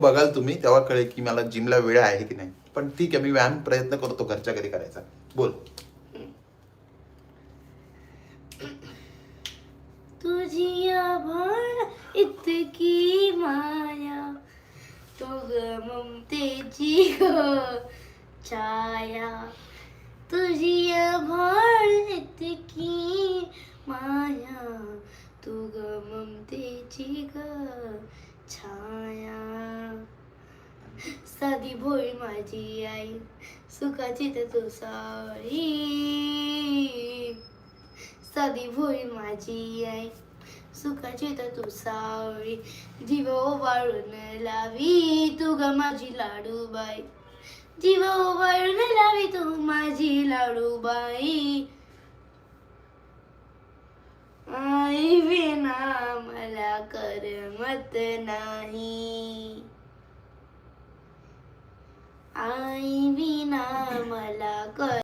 बघाल तुम्ही तेव्हा कळेल की मला जिमला वेळ आहे की नाही. पण ठीक आहे, मी व्यायाम प्रयत्न करतो घरच्या घरी करायचा. बोल. तुझी आभाळ इतकी माया, तू ग ममतेची ग छाया. तुझी आभाळ इतकी माया, तू ग ममतेची ग छाया. साधी भोळी माझी आई, सुखाची तर तू सावळी. साधी भोळी माझी आई, सुखाची तर तू सावळी. जीव ओवाळून लावी तू ग माझी लाडूबाई. जीव ओवाळून लावी तू माझी लाडूबाई. आई विना मला करमत नाही. आई विना